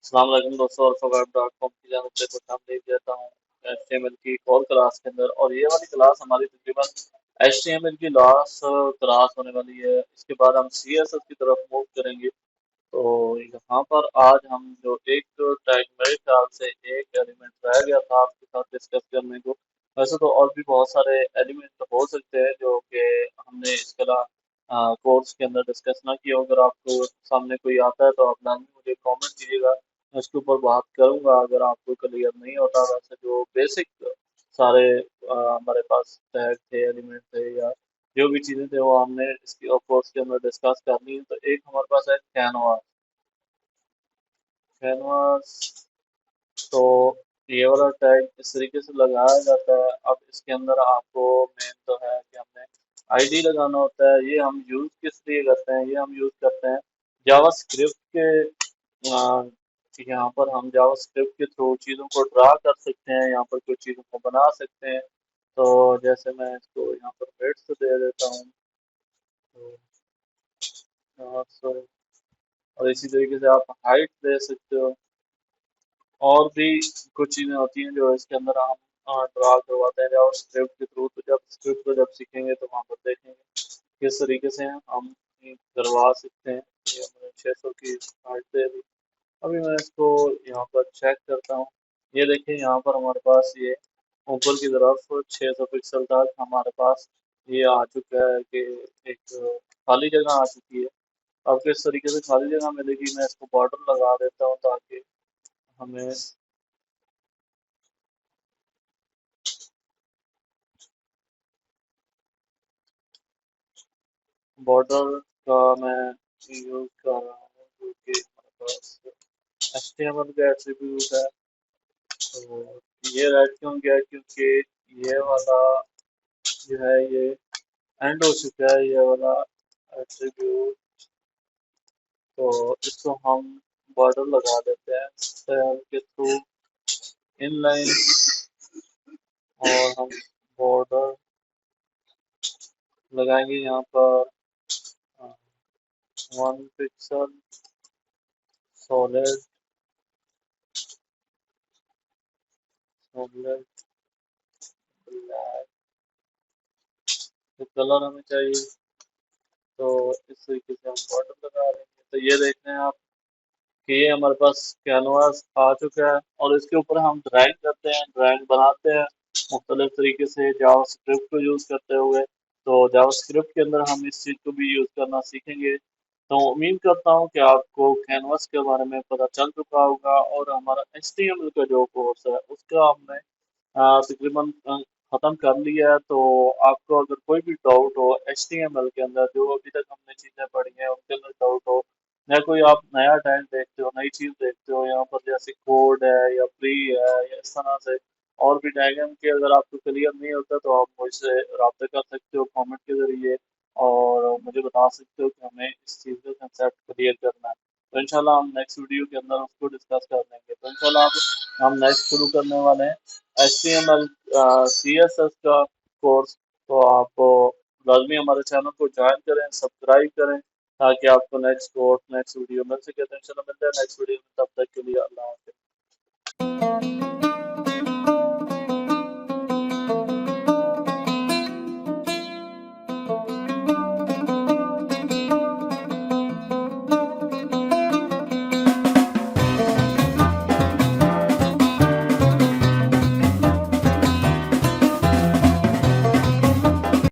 अस्सलाम वालेकुम दोस्तों, ArfaWeb.com की जानब से कुछ हम देख देता हूँ HTML की एक और क्लास के अंदर। और ये वाली क्लास हमारी तकरीबन HTML की लास्ट क्लास होने वाली है। इसके बाद हम CSS की तरफ मूव करेंगे। तो यहाँ पर आज हम जो एक टैग, मेरे ख्याल से एक एलिमेंट रह गया था आपके साथ डिस्कस करने को। वैसे तो और भी बहुत सारे एलिमेंट हो सकते हैं जो कि हमने इसके अलावा कोर्स के अंदर डिस्कस ना किया हो। अगर आपको सामने कोई आता है तो आप लाजमी मुझे कमेंट कीजिएगा, मैं उसके ऊपर बात करूंगा अगर आपको क्लियर नहीं होता। वैसे जो बेसिक सारे हमारे पास टैग थे, एलिमेंट थे, या जो भी चीज़ें थे वो हमने इसकी कोर्स के अंदर डिस्कस करनी है। तो एक हमारे पास है कैनवास। कैनवास तो ये वाला टैग इस तरीके से लगाया जाता है। अब इसके अंदर आपको मेन तो है कि हमने आईडी लगाना होता है। ये हम यूज़ किस लिए करते हैं? ये हम यूज़ करते हैं जावास्क्रिप्ट के यहाँ पर हम जावास्क्रिप्ट के थ्रू चीज़ों को ड्रा कर सकते हैं, यहाँ पर कुछ चीज़ों को बना सकते हैं। तो जैसे मैं इसको यहाँ पर वेट्स दे देता हूँ, तो यहाँ से और इसी तरीके से आप हाइट दे सकते हो। और भी कुछ चीज़ें होती हैं जो इसके अंदर हम ड्रा करवाते हैं जावास्क्रिप्ट के थ्रू। तो जब स्क्रिप्ट को जब सीखेंगे तो वहाँ पर देखेंगे किस तरीके से हम करवा सकते हैं। ये हमने 600 की हाइट दे दी। अभी मैं इसको यहाँ पर चेक करता हूँ। ये देखिए यहाँ पर हमारे पास ये ऊपर की तरफ 600 पिक्सल तक हमारे पास ये आ चुका है कि एक खाली जगह आ चुकी है। अब किस तरीके से खाली जगह मिलेगी, मैं इसको बॉर्डर लगा देता हूँ ताकि हमें बॉर्डर का मैं यूज कर रहा हूँ जो कि हमारे पास HTML का एट्रीब्यूट है। तो ये रेड क्यों गया? क्योंकि ये वाला जो है ये एंड हो चुका है, ये वाला एट्रीब्यूट। तो इसको हम बॉर्डर लगा देते हैं सेल के थ्रू इनलाइन, और हम बॉर्डर लगाएंगे यहाँ पर 1 पिक्सल सॉलिड सॉलिड ब्लैक। तो कलर हमें चाहिए, तो इस तरीके से हम बॉर्डर लगा लेंगे। तो ये देख रहे हैं आप कि ये हमारे पास कैनवास आ चुका है, और इसके ऊपर हम ड्राइंग करते हैं, ड्राइंग बनाते हैं मुख्तलिफ तरीके से जावास्क्रिप्ट को यूज़ करते हुए। तो जावास्क्रिप्ट के अंदर हम इस चीज़ को भी यूज़ करना सीखेंगे। तो उम्मीद करता हूँ कि आपको कैनवास के बारे में पता चल चुका होगा। और हमारा HTML का जो कोर्स है उसका हमने तकरीबन ख़त्म कर लिया है। तो आपको अगर कोई भी डाउट हो HTML के अंदर, जो अभी तक हमने चीज़ें पढ़ी हैं उनके अंदर डाउट हो, या कोई आप नया टैग देखते हो, नई चीज़ देखते हो यहाँ पर, जैसे कोड है या फ्री है या इस तरह से और भी डायग्राम के अगर आपको क्लियर नहीं होता तो आप मुझसे रब्ता कर सकते हो कमेंट के ज़रिए, और मुझे बता सकते हो कि हमें इस चीज़ का कंसेप्ट क्लियर करना है। तो इंशाल्लाह हम नेक्स्ट वीडियो के अंदर उसको डिस्कस कर लेंगे। तो इंशाल्लाह अब हम नेक्स्ट शुरू करने वाले हैं HTML CSS का कोर्स। तो आप लाजमी हमारे चैनल को ज्वाइन करें, सब्सक्राइब करें, ताकि आपको नेक्स्ट कोर्स, नेक्स्ट वीडियो मिल सके। तो इंशाल्लाह मिलते हैं नेक्स्ट वीडियो में, तब तक के लिए अल्लाह हाफ़िज़।